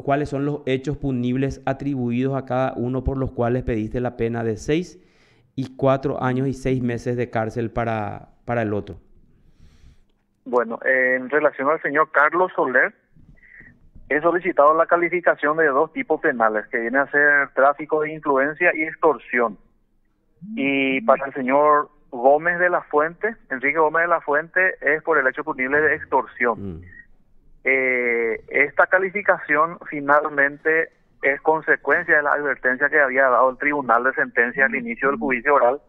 cuáles son los hechos punibles atribuidos a cada uno por los cuales pediste la pena de 6 y 4 años y 6 meses de cárcel para el otro. Bueno, en relación al señor Carlos Soler, he solicitado la calificación de dos tipos penales, que viene a ser tráfico de influencia y extorsión. Y para el señor Gómez de la Fuente, Enrique Gómez de la Fuente, es por el hecho punible de extorsión. Esta calificación finalmente es consecuencia de la advertencia que había dado el Tribunal de Sentencia al inicio del juicio oral,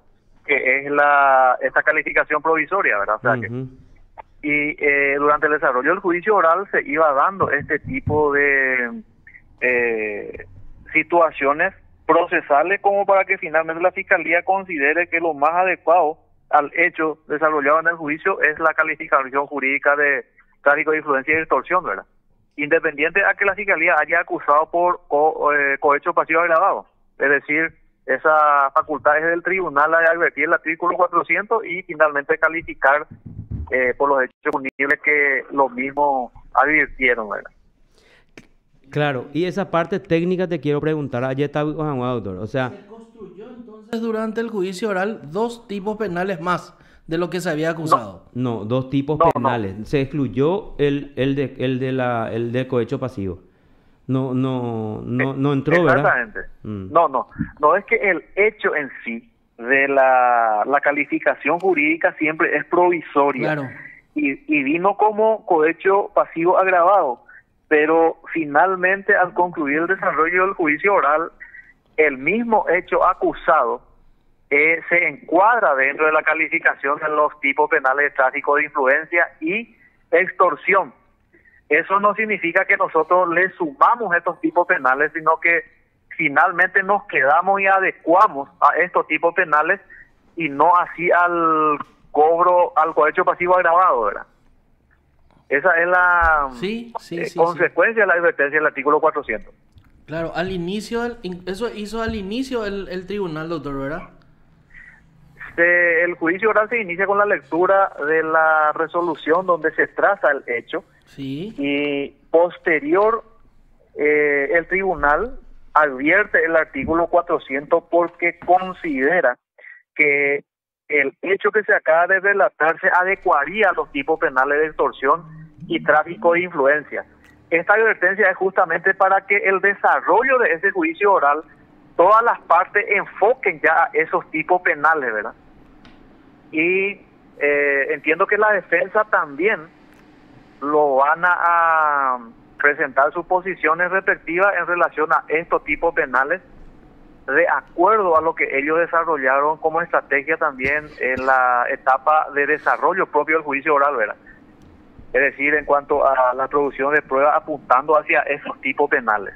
que es esta calificación provisoria, ¿verdad? O sea durante el desarrollo del juicio oral se iba dando este tipo de situaciones procesales como para que finalmente la Fiscalía considere que lo más adecuado al hecho desarrollado en el juicio es la calificación jurídica de tráfico de influencia y extorsión, ¿verdad? Independiente a que la Fiscalía haya acusado por cohecho pasivo agravado. Es decir, esa facultad es del tribunal de advertir el artículo 400 y finalmente calificar por los hechos punibles que los mismos advirtieron, ¿verdad? Claro, y esa parte técnica te quiero preguntar, ayer está doctor, o sea... Se construyó entonces durante el juicio oral dos tipos penales más de lo que se había acusado. No, dos tipos penales. Se excluyó el de cohecho pasivo. No entró, ¿verdad? Exactamente. No es que el hecho en sí de la calificación jurídica siempre es provisoria. Claro. Y vino como cohecho pasivo agravado, pero finalmente al concluir el desarrollo del juicio oral, el mismo hecho acusado se encuadra dentro de la calificación de los tipos penales de tráfico de influencia y extorsión. Eso no significa que nosotros le sumamos estos tipos penales, sino que finalmente nos quedamos y adecuamos a estos tipos penales y no así al cohecho pasivo agravado, ¿verdad? Esa es la consecuencia de la advertencia del artículo 400. Claro, al inicio, eso hizo al inicio el tribunal, doctor, ¿verdad? El juicio oral se inicia con la lectura de la resolución donde se traza el hecho. Sí. Y posterior, el tribunal advierte el artículo 400 porque considera que el hecho que se acaba de relatar se adecuaría a los tipos penales de extorsión y tráfico de influencia. Esta advertencia es justamente para que el desarrollo de ese juicio oral, todas las partes enfoquen ya a esos tipos penales, ¿verdad? Y entiendo que la defensa también lo van a presentar sus posiciones respectivas en relación a estos tipos penales, de acuerdo a lo que ellos desarrollaron como estrategia también en la etapa de desarrollo propio del juicio oral, ¿verdad? Es decir, en cuanto a la producción de pruebas apuntando hacia esos tipos penales.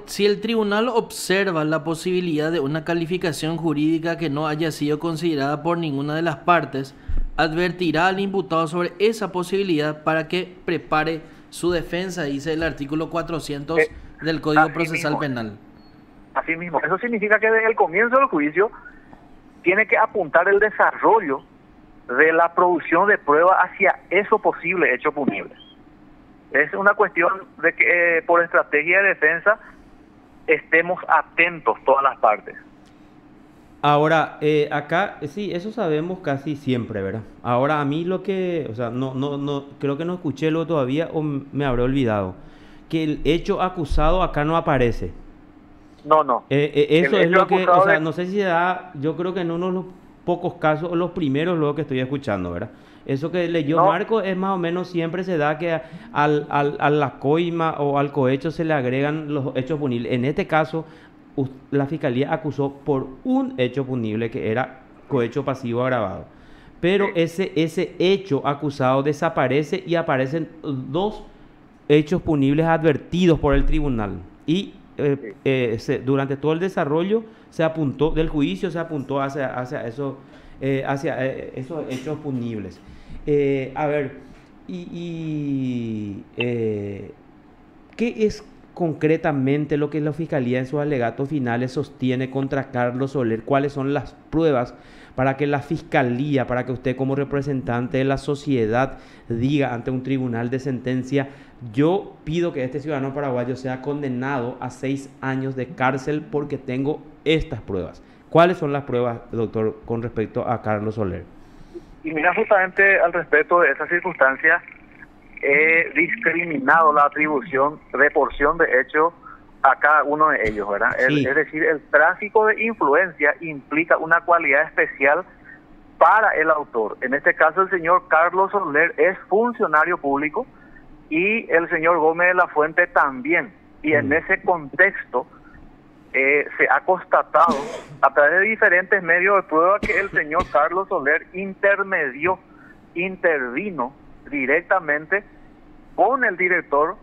Si el tribunal observa la posibilidad de una calificación jurídica que no haya sido considerada por ninguna de las partes, advertirá al imputado sobre esa posibilidad para que prepare su defensa, dice el artículo 400 del Código Procesal Penal. Así mismo, eso significa que desde el comienzo del juicio tiene que apuntar el desarrollo de la producción de pruebas hacia eso posible hecho punible. Es una cuestión de que por estrategia de defensa estemos atentos todas las partes. Ahora, acá, sí, eso sabemos casi siempre, ¿verdad? Ahora, a mí lo que, o sea, no, creo que no escuché lo todavía o me habré olvidado, que el hecho acusado acá no aparece. No. Eso es lo que, o sea, no sé si se da, yo creo que en uno de los pocos casos, los primeros luego que estoy escuchando, ¿verdad? Eso que leyó Marco es más o menos siempre se da que a la coima o al cohecho se le agregan los hechos punibles. En este caso, la Fiscalía acusó por un hecho punible que era cohecho pasivo agravado. Pero ese hecho acusado desaparece y aparecen dos hechos punibles advertidos por el tribunal. Y durante todo el desarrollo se apuntó del juicio, se apuntó hacia esos hechos punibles. A ver, ¿qué es concretamente lo que la Fiscalía en sus alegatos finales sostiene contra Carlos Soler? ¿Cuáles son las pruebas para que la Fiscalía, para que usted como representante de la sociedad diga ante un tribunal de sentencia: yo pido que este ciudadano paraguayo sea condenado a 6 años de cárcel porque tengo estas pruebas? ¿Cuáles son las pruebas, doctor, con respecto a Carlos Soler? Y mira, justamente al respecto de esa circunstancia, he discriminado la atribución de porción de hecho a cada uno de ellos, ¿verdad? Sí. Es decir, el tráfico de influencia implica una cualidad especial para el autor. En este caso, el señor Carlos Soler es funcionario público y el señor Gómez de la Fuente también. Y en ese contexto se ha constatado a través de diferentes medios de prueba que el señor Carlos Soler intervino directamente con el director,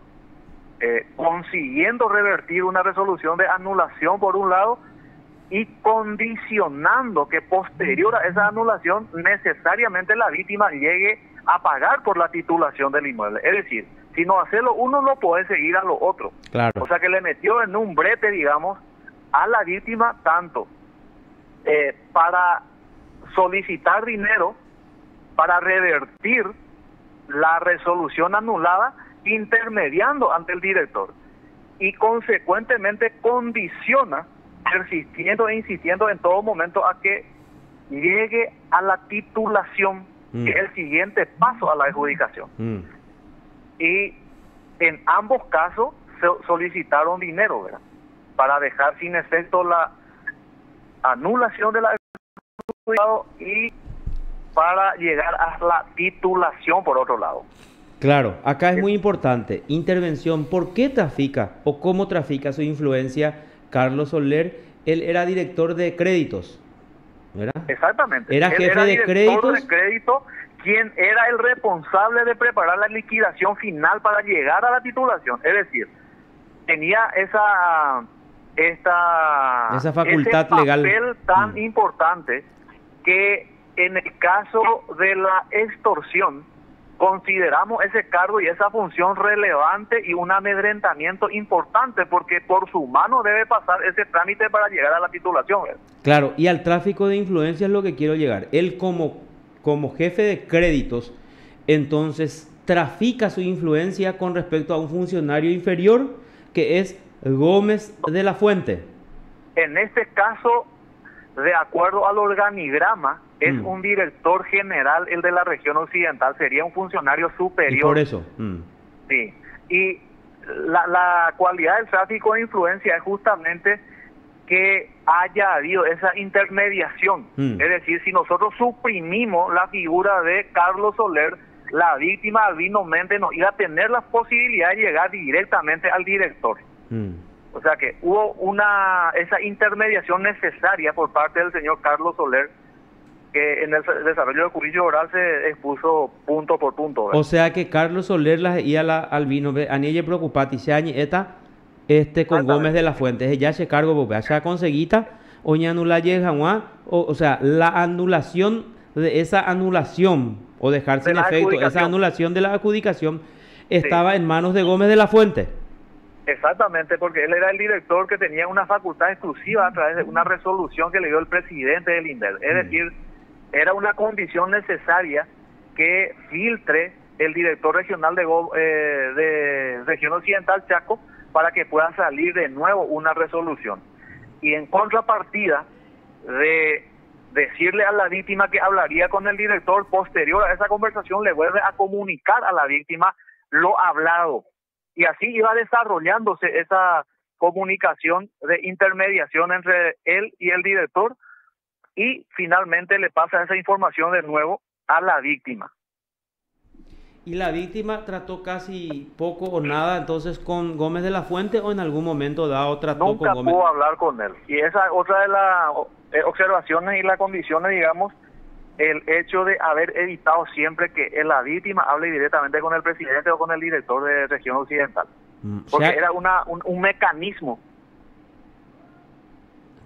consiguiendo revertir una resolución de anulación por un lado y condicionando que posterior a esa anulación necesariamente la víctima llegue a pagar por la titulación del inmueble. Es decir, si no hace lo uno, no puede seguir a lo otro. Claro. O sea que le metió en un brete, digamos, a la víctima tanto para solicitar dinero para revertir la resolución anulada, intermediando ante el director, y consecuentemente condiciona, persistiendo e insistiendo en todo momento a que llegue a la titulación, que es el siguiente paso a la adjudicación. Y en ambos casos solicitaron dinero, ¿verdad?, para dejar sin efecto la anulación de la adjudicación y para llegar a la titulación por otro lado. Claro, acá es muy importante, intervención. ¿Por qué trafica o cómo trafica su influencia Carlos Soler? Él era director de créditos, ¿verdad? Exactamente. Era jefe de créditos. De crédito, quien era el responsable de preparar la liquidación final para llegar a la titulación. Es decir, tenía esa facultad legal, ese papel tan importante que en el caso de la extorsión consideramos ese cargo y esa función relevante y un amedrentamiento importante, porque por su mano debe pasar ese trámite para llegar a la titulación. Claro, y al tráfico de influencia es lo que quiero llegar. Él como jefe de créditos, entonces trafica su influencia con respecto a un funcionario inferior que es Gómez de la Fuente. En este caso, de acuerdo al organigrama, es un director general el de la región occidental, sería un funcionario superior. Y por eso. Sí. Y la cualidad del tráfico de influencia es justamente que haya habido esa intermediación. Es decir, si nosotros suprimimos la figura de Carlos Soler, la víctima Albino Méndez no iba a tener la posibilidad de llegar directamente al director. O sea que hubo esa intermediación necesaria por parte del señor Carlos Soler, que en el desarrollo del juicio oral se expuso punto por punto, ¿verdad? O sea que Carlos Soler y a la Albino Anielle preocupati se añeta con Gómez de la Fuente, ya se cargo ya conseguita oña anula llega o sea, la anulación de esa anulación o dejar sin efecto esa anulación de la adjudicación estaba en manos de Gómez de la Fuente. Exactamente, porque él era el director que tenía una facultad exclusiva a través de una resolución que le dio el presidente del INDER. Es decir, era una condición necesaria que filtre el director regional de Región Occidental Chaco para que pueda salir de nuevo una resolución. Y en contrapartida de decirle a la víctima que hablaría con el director, posterior a esa conversación le vuelve a comunicar a la víctima lo hablado. Y así iba desarrollándose esa comunicación de intermediación entre él y el director, y finalmente le pasa esa información de nuevo a la víctima. ¿Y la víctima trató casi poco o nada entonces con Gómez de la Fuente, o en algún momento dado trató con Gómez? Nunca pudo hablar con él. Y esa es otra de las observaciones y las condiciones, digamos, el hecho de haber evitado siempre que la víctima hable directamente con el presidente o con el director de Región Occidental. Porque era un mecanismo,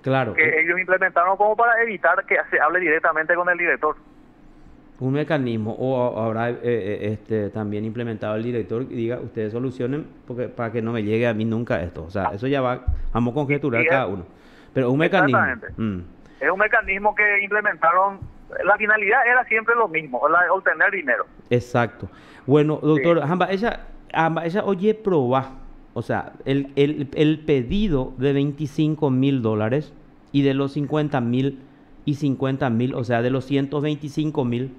claro, que ellos implementaron como para evitar que se hable directamente con el director. Un mecanismo, o habrá también implementado el director y diga, ustedes solucionen porque para que no me llegue a mí nunca esto. O sea, eso ya vamos a conjeturar cada uno. Pero un mecanismo. Es un mecanismo que implementaron. La finalidad era siempre lo mismo, obtener dinero. Exacto. Bueno, doctor, sí. ella oye proba, o sea, el pedido de $25,000 y de los 50,000 y 50,000, o sea, de los 125,000.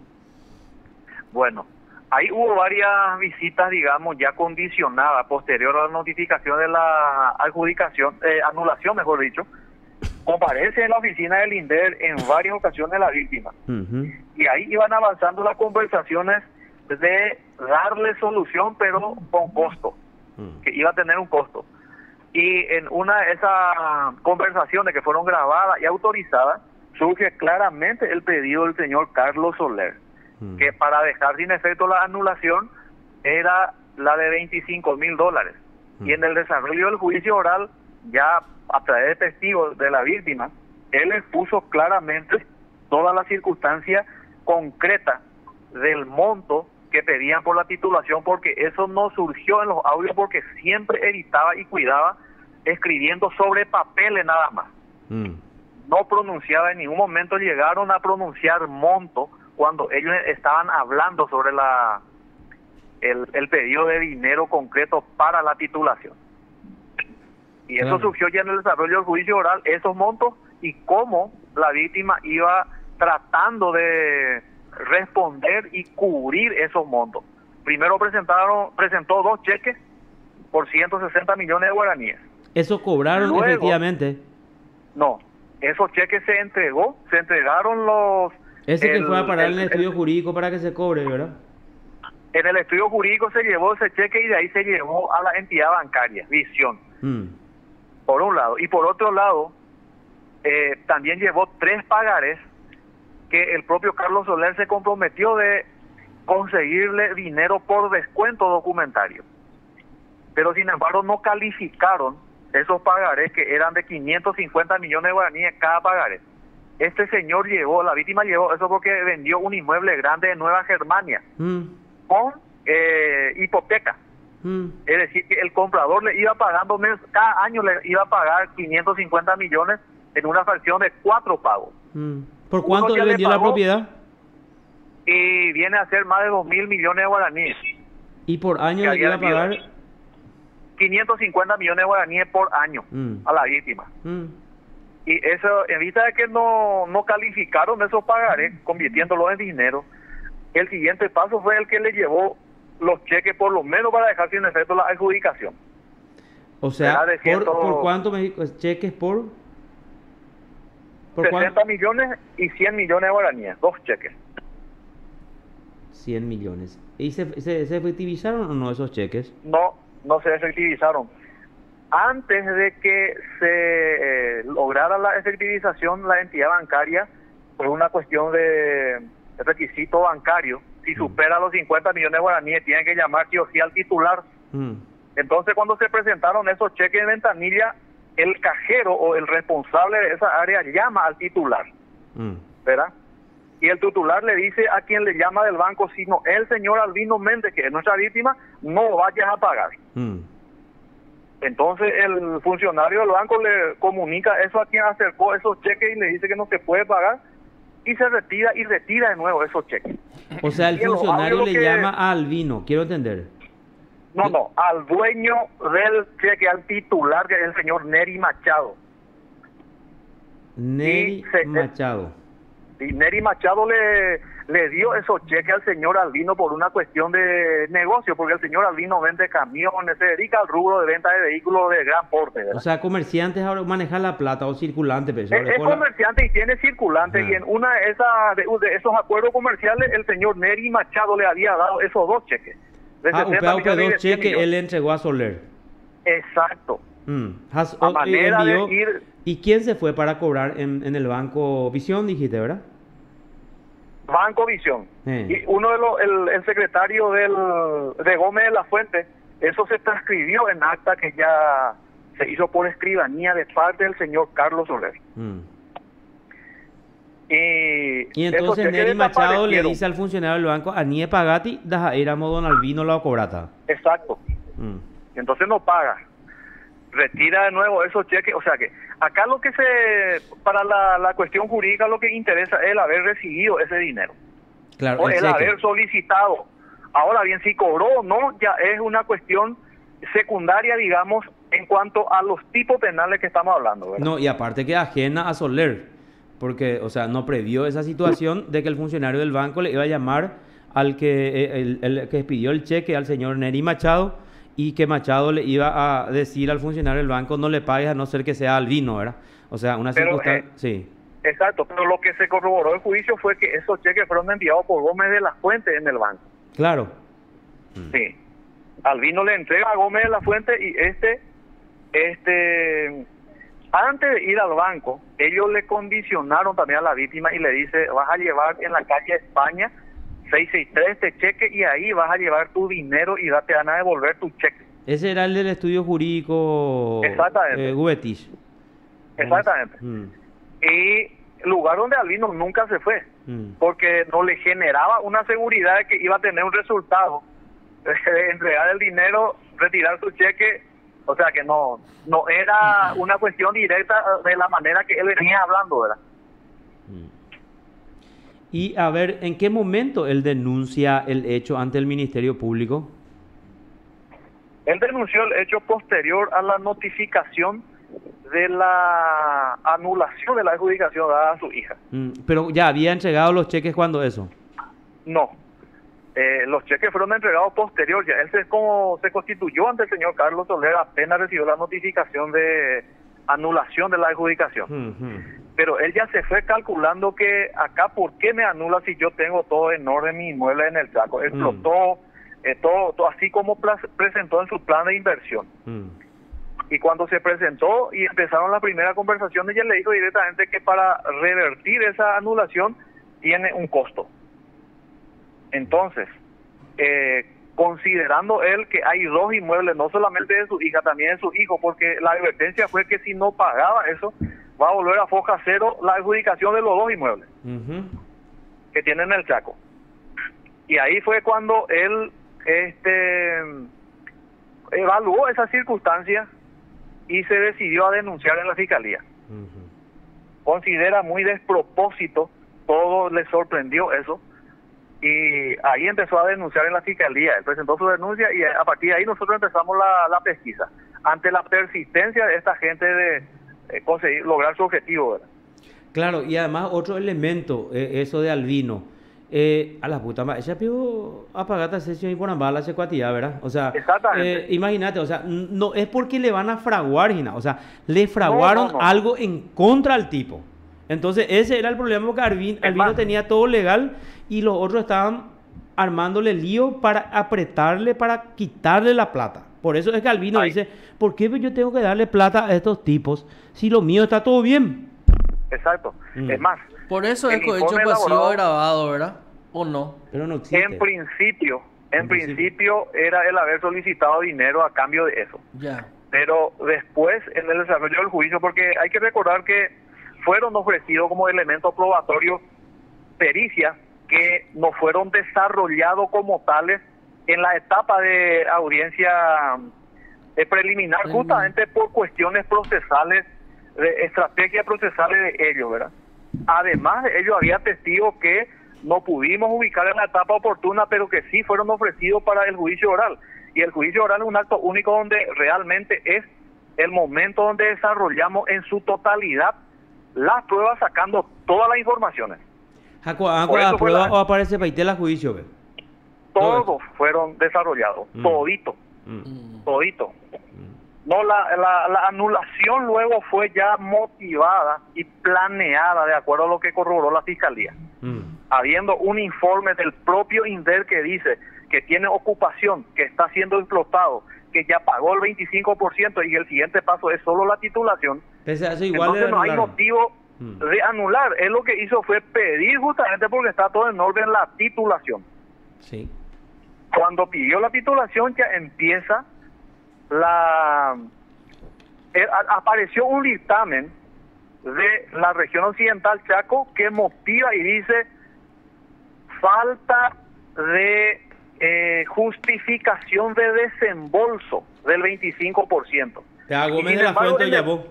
Bueno, ahí hubo varias visitas, digamos, ya condicionadas posterior a la notificación de la adjudicación, anulación, mejor dicho. Comparece en la oficina del INDER en varias ocasiones la víctima. Y ahí iban avanzando las conversaciones de darle solución, pero con costo, que iba a tener un costo. Y en una de esas conversaciones que fueron grabadas y autorizadas, surge claramente el pedido del señor Carlos Soler, que para dejar sin efecto la anulación era la de $25,000. Y en el desarrollo del juicio oral, ya a través de testigos de la víctima, él expuso claramente todas las circunstancias concretas del monto que pedían por la titulación, porque eso no surgió en los audios, porque siempre editaba y cuidaba escribiendo sobre papeles nada más. No pronunciaba, en ningún momento llegaron a pronunciar monto cuando ellos estaban hablando sobre el pedido de dinero concreto para la titulación. Y eso surgió ya en el desarrollo del juicio oral, esos montos y cómo la víctima iba tratando de responder y cubrir esos montos. Primero presentó 2 cheques por 160 millones de guaraníes. ¿Eso cobraron? Luego, efectivamente? No, esos cheques se entregaron los... Ese que fue a parar en el estudio jurídico para que se cobre, ¿verdad? En el estudio jurídico se llevó ese cheque y de ahí se llevó a la entidad bancaria, Visión. Por un lado. Y por otro lado, también llevó 3 pagarés que el propio Carlos Soler se comprometió de conseguirle dinero por descuento documentario. Pero sin embargo no calificaron esos pagarés, que eran de 550 millones de guaraníes cada pagaré. Este señor la víctima llevó eso porque vendió un inmueble grande de Nueva Germania con hipoteca. Es decir, que el comprador le iba pagando, cada año le iba a pagar 550 millones en una fracción de 4 pagos. ¿Por cuánto le vendió la propiedad? Y viene a ser más de 2.000 millones de guaraníes. ¿Y por año le iba a pagar? 550 millones de guaraníes por año a la víctima. Y eso, en vista de que no calificaron esos pagarés, convirtiéndolos en dinero, el siguiente paso fue el que le llevó los cheques, por lo menos para dejar sin efecto la adjudicación. O sea, ¿por cuánto me dijo? ¿Cheques por 60 millones y 100 millones de guaraníes, 2 cheques. 100 millones. ¿Y se efectivizaron o no esos cheques? No se efectivizaron. Antes de que se lograra la efectivización, la entidad bancaria, por una cuestión de requisito bancario, si supera los 50 millones de guaraníes, tienen que llamar sí o sí al titular. Entonces, cuando se presentaron esos cheques de ventanilla, el cajero o el responsable de esa área llama al titular, ¿verdad? Y el titular le dice a quien le llama del banco, si no, el señor Albino Méndez, que es nuestra víctima, no vayas a pagar. Entonces el funcionario del banco le comunica eso a quien acercó esos cheques y le dice que no se puede pagar, y se retira de nuevo esos cheques. O sea, el funcionario le llama a Albino, quiero entender. No, al dueño del cheque, al titular, que es el señor Neri Machado. Machado. Y Neri Machado le dio esos cheques al señor Albino por una cuestión de negocio, porque el señor Albino vende camiones, se dedica al rubro de venta de vehículos de gran porte, ¿verdad? O sea, comerciantes ahora manejan la plata o circulante. Es comerciante y tiene circulante, y en una de esos acuerdos comerciales el señor Neri Machado le había dado esos 2 cheques. UPA 2 cheques él le entregó a Soler. Exacto. A manera de ir... ¿Y quién se fue para cobrar en el Banco Visión, dijiste, verdad? Banco Visión. Y uno de el secretario de Gómez de la Fuente, eso se transcribió en acta que ya se hizo por escribanía de parte del señor Carlos Soler. Y entonces Neri Machado le dice al funcionario del banco, Anie pagati, deja ir a modo Don Albino la corata. Exacto. Entonces no paga. Retira de nuevo esos cheques. O sea que acá lo que para la cuestión jurídica lo que interesa es el haber recibido ese dinero. Claro, o el haber solicitado. Ahora bien, si cobró o no, ya es una cuestión secundaria, digamos, en cuanto a los tipos penales que estamos hablando, ¿verdad? No, y aparte que ajena a Soler, porque, o sea, no previó esa situación de que el funcionario del banco le iba a llamar al que el que pidió el cheque al señor Neri Machado, y que Machado le iba a decir al funcionario del banco, no le pagues a no ser que sea Albino, ¿verdad? O sea, una circunstancia, sí. Exacto, pero lo que se corroboró en juicio fue que esos cheques fueron enviados por Gómez de la Fuente en el banco. Claro. Sí. Albino le entrega a Gómez de la Fuente y antes de ir al banco, ellos le condicionaron también a la víctima y le dice, vas a llevar en la calle España 663 este cheque y ahí vas a llevar tu dinero y te van a devolver tu cheque. Ese era el del estudio jurídico. Exactamente. Gubetich. Exactamente. Y lugar donde Albino nunca se fue, porque no le generaba una seguridad de que iba a tener un resultado de entregar el dinero, retirar su cheque. O sea que no era una cuestión directa de la manera que él venía hablando, ¿verdad? Y a ver, ¿en qué momento él denuncia el hecho ante el Ministerio Público? Él denunció el hecho posterior a la notificación de la anulación de la adjudicación dada a su hija. Pero ya había entregado los cheques cuando eso. No. Los cheques fueron entregados posterior. Ya él se constituyó ante el señor Carlos Soler apenas recibió la notificación de anulación de la adjudicación. Pero él ya se fue calculando que acá, ¿por qué me anula si yo tengo todo en orden, mi inmueble en el Chaco? Explotó todo así como presentó en su plan de inversión. Y cuando se presentó y empezaron las primeras conversaciones, ella le dijo directamente que para revertir esa anulación tiene un costo. Entonces, considerando él que hay dos inmuebles, no solamente de su hija, también de su hijo, porque la advertencia fue que si no pagaba eso, va a volver a foja cero la adjudicación de los dos inmuebles que tienen en el Chaco. Y ahí fue cuando él evaluó esa circunstancia y se decidió a denunciar en la fiscalía. Considera muy despropósito, todo le sorprendió eso, y ahí empezó a denunciar en la fiscalía. Él presentó su denuncia y a partir de ahí nosotros empezamos la pesquisa ante la persistencia de esta gente de conseguir lograr su objetivo, ¿verdad? Claro, y además otro elemento, eso de Albino, a la puta madre, ella pidió apagar esta sesión y por ambas la secuatía, ¿verdad? O sea, imagínate, o sea, no es porque le van a fraguar, Gina, o sea, le fraguaron algo en contra al tipo. Entonces ese era el problema, porque Albino tenía todo legal y los otros estaban armándole lío para apretarle, para quitarle la plata. Por eso es que Albino dice, ¿por qué yo tengo que darle plata a estos tipos si lo mío está todo bien? Exacto. Es más, por eso es cohecho pasivo agravado, ¿verdad? ¿O no? Pero no existe. En principio era el haber solicitado dinero a cambio de eso. Ya. Pero después, en el desarrollo del juicio, porque hay que recordar que fueron ofrecidos como elemento probatorio pericias que no fueron desarrollados como tales en la etapa de audiencia preliminar, justamente por cuestiones procesales, de estrategias procesales de ellos, ¿verdad? Además de ello, había testigos que no pudimos ubicar en la etapa oportuna, pero que sí fueron ofrecidos para el juicio oral. Y el juicio oral es un acto único donde realmente es el momento donde desarrollamos en su totalidad las pruebas, sacando todas las informaciones. ¿La prueba o aparece Paitela juicio? ¿Ve? Todos fueron desarrollados, todito. No, la anulación luego fue ya motivada y planeada de acuerdo a lo que corroboró la fiscalía. Habiendo un informe del propio INDER que dice que tiene ocupación, que está siendo explotado, que ya pagó el 25% y el siguiente paso es solo la titulación. Entonces no hay motivo de anular. Él lo que hizo fue pedir, justamente porque está todo en orden, la titulación. Sí. Cuando pidió la titulación ya empieza apareció un dictamen de la región occidental Chaco que motiva y dice falta de justificación de desembolso del 25%. Gómez de la Fuente llamó.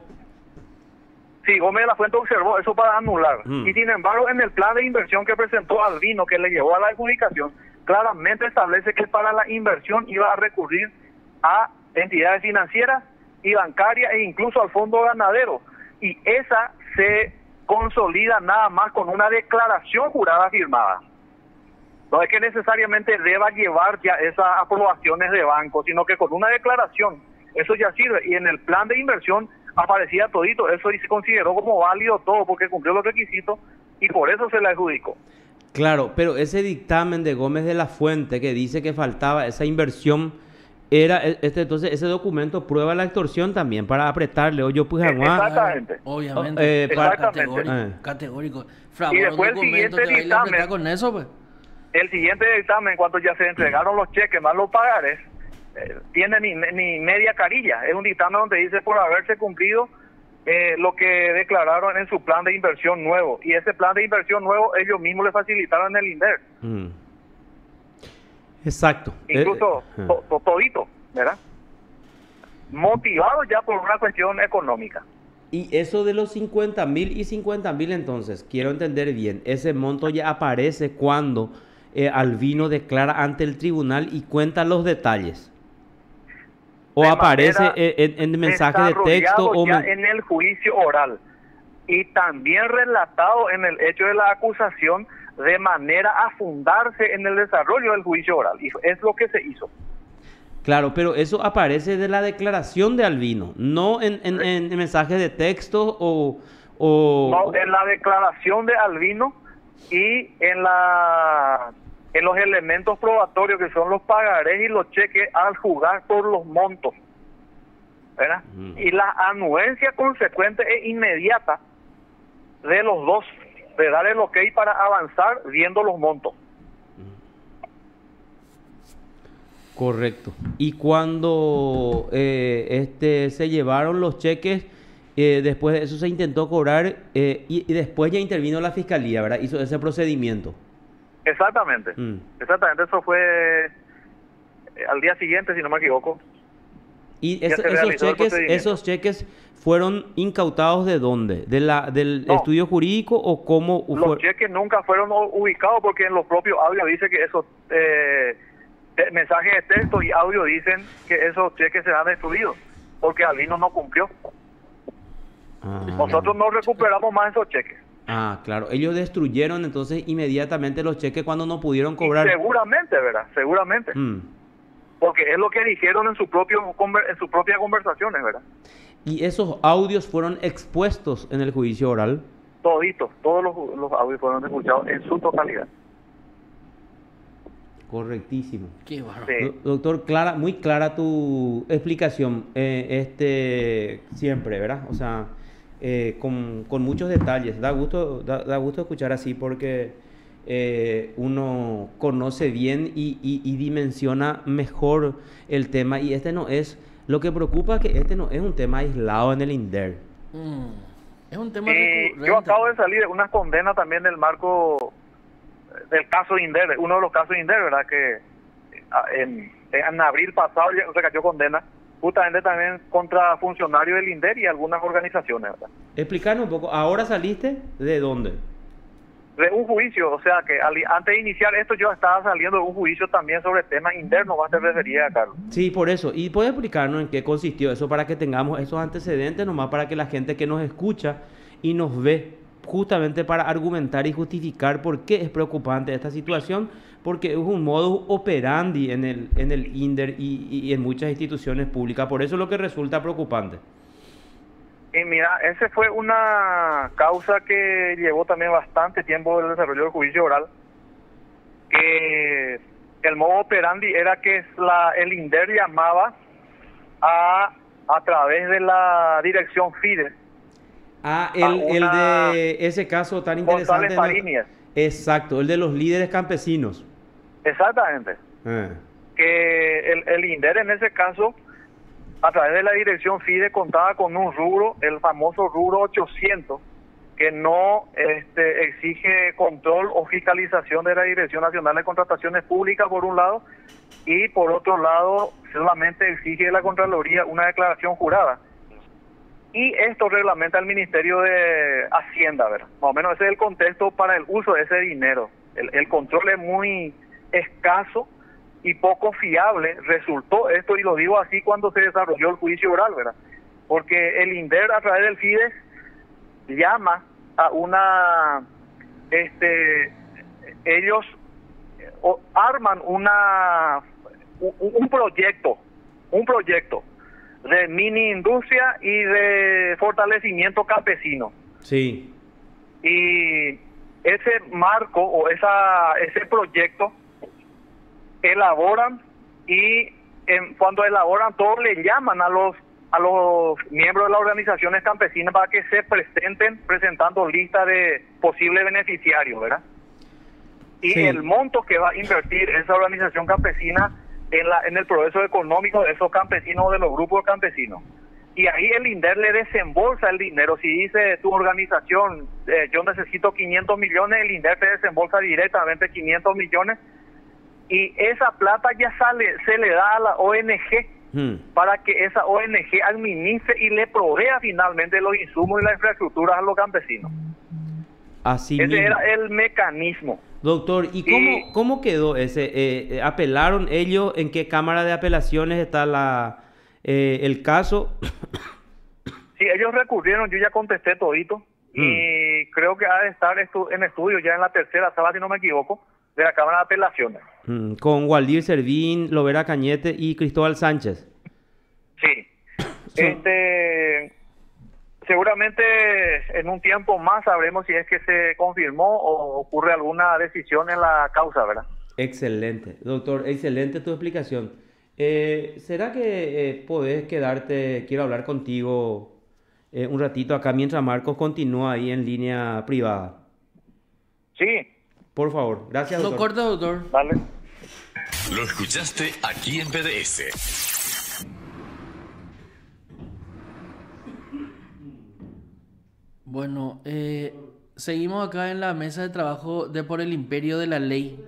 Sí, Gómez de la Fuente observó eso para anular. Y sin embargo, en el plan de inversión que presentó Albino, que le llevó a la adjudicación, claramente establece que para la inversión iba a recurrir a entidades financieras y bancarias e incluso al fondo ganadero. Y esa se consolida nada más con una declaración jurada firmada. No es que necesariamente deba llevar ya esas aprobaciones de banco, sino que con una declaración eso ya sirve. Y en el plan de inversión aparecía todito eso y se consideró como válido todo porque cumplió los requisitos y por eso se le adjudicó. Claro, pero ese dictamen de Gómez de la Fuente que dice que faltaba esa inversión, entonces ese documento prueba la extorsión también para apretarle, oye, pues exactamente. Obviamente, categórico. Y después el siguiente dictamen, con eso, pues. El siguiente dictamen, cuando ya se entregaron los cheques más los pagares, tiene ni media carilla. Es un dictamen donde dice por haberse cumplido lo que declararon en su plan de inversión nuevo. Y ese plan de inversión nuevo ellos mismos le facilitaron en el INDER. Exacto. Incluso todito, ¿verdad? Motivado ya por una cuestión económica. Y eso de los 50.000 y 50.000, entonces, quiero entender bien, ese monto ya aparece cuando Albino declara ante el tribunal y cuenta los detalles. O aparece en mensaje de texto o ya en el juicio oral y también relatado en el hecho de la acusación de manera a fundarse en el desarrollo del juicio oral, y es lo que se hizo. Claro, pero eso aparece de la declaración de Albino, no en mensajes de texto No, en la declaración de Albino y en los elementos probatorios que son los pagarés y los cheques al jugar por los montos, ¿verdad? Y la anuencia consecuente e inmediata de los dos, de dar el ok para avanzar viendo los montos. Correcto. Y cuando se llevaron los cheques, después de eso se intentó cobrar y después ya intervino la fiscalía, ¿verdad? Hizo ese procedimiento. Exactamente. Exactamente, eso fue al día siguiente, si no me equivoco. ¿Y esos cheques fueron incautados de dónde? ¿Del estudio jurídico o cómo? Los cheques nunca fueron ubicados porque en los propios audios dice que esos mensajes de texto y audio dicen que esos cheques se han destruido porque Albino no cumplió. Nosotros no recuperamos más esos cheques. Claro. Ellos destruyeron entonces inmediatamente los cheques cuando no pudieron cobrar. Y seguramente, ¿verdad? Seguramente. Porque es lo que dijeron en sus propias conversaciones, ¿verdad? ¿Y esos audios fueron expuestos en el juicio oral? Toditos, todos los audios fueron escuchados en su totalidad. Correctísimo. Qué barro. Sí. Doctor, muy clara tu explicación, siempre, ¿verdad? O sea, con muchos detalles. Da gusto escuchar así porque uno conoce bien y dimensiona mejor el tema. Y lo que preocupa es que este no es un tema aislado en el INDER. Es un tema recurrente. Yo acabo de salir de una condena también del marco del caso INDER, uno de los casos INDER, ¿verdad? Que en abril pasado se cayó condena justamente también contra funcionarios del INDER y algunas organizaciones, ¿verdad? Explícanos un poco, ¿ahora saliste de dónde? De un juicio, o sea que antes de iniciar esto yo estaba saliendo de un juicio también sobre temas internos, más te refería a Carlos. Sí, por eso. ¿Y puedes explicarnos en qué consistió eso para que tengamos esos antecedentes, nomás para que la gente que nos escucha y nos ve, justamente para argumentar y justificar por qué es preocupante esta situación? Porque es un modus operandi en el INDER y en muchas instituciones públicas. Por eso es lo que resulta preocupante. Y mira, esa fue una causa que llevó también bastante tiempo el desarrollo del juicio oral, que el modo operandi era que el INDER llamaba a través de la dirección FIDE. El de ese caso tan interesante. Exacto, el de los líderes a través de la dirección FIDE contaba con un rubro, el famoso rubro 800, que no exige control o fiscalización de la Dirección Nacional de Contrataciones Públicas, por un lado, y por otro lado solamente exige de la Contraloría una declaración jurada. Y esto reglamenta el Ministerio de Hacienda, ¿verdad? Más o menos ese es el contexto para el uso de ese dinero. El control es muy escaso y poco fiable. Resultó esto, y lo digo así, cuando se desarrolló el juicio oral, ¿verdad? Porque el INDER, a través del FIDES, llama a una... ellos arman un proyecto de mini industria y de fortalecimiento campesino. Sí. Y ese marco o ese proyecto elaboran, y cuando elaboran todo le llaman a los miembros de las organizaciones campesinas para que se presenten presentando lista de posibles beneficiarios, ¿verdad? Y sí, el monto que va a invertir esa organización campesina en el progreso económico de esos campesinos o de los grupos campesinos. Y ahí el INDER le desembolsa el dinero. Si dice tu organización, yo necesito 500 millones, el INDER te desembolsa directamente 500 millones, y esa plata ya se le da a la ONG para que esa ONG administre y le provea finalmente los insumos y las infraestructuras a los campesinos. Así Ese mismo era el mecanismo. Doctor, ¿y cómo quedó ese? ¿Apelaron ellos? ¿En qué cámara de apelaciones está el caso? Sí, ellos recurrieron, yo ya contesté todito, y creo que ha de estar en estudio ya en la tercera sala, si no me equivoco, de la Cámara de Apelaciones. Con Waldir Servín, Lovera Cañete y Cristóbal Sánchez. Sí. Seguramente en un tiempo más sabremos si es que se confirmó o ocurre alguna decisión en la causa, ¿verdad? Excelente, doctor, excelente tu explicación. ¿Será que podés quedarte? Quiero hablar contigo un ratito acá mientras Marcos continúa ahí en línea privada. Sí. Por favor, gracias, doctor. No corta, doctor. Dale. Lo escuchaste aquí en PDS. Bueno, seguimos acá en la mesa de trabajo de Por el Imperio de la Ley.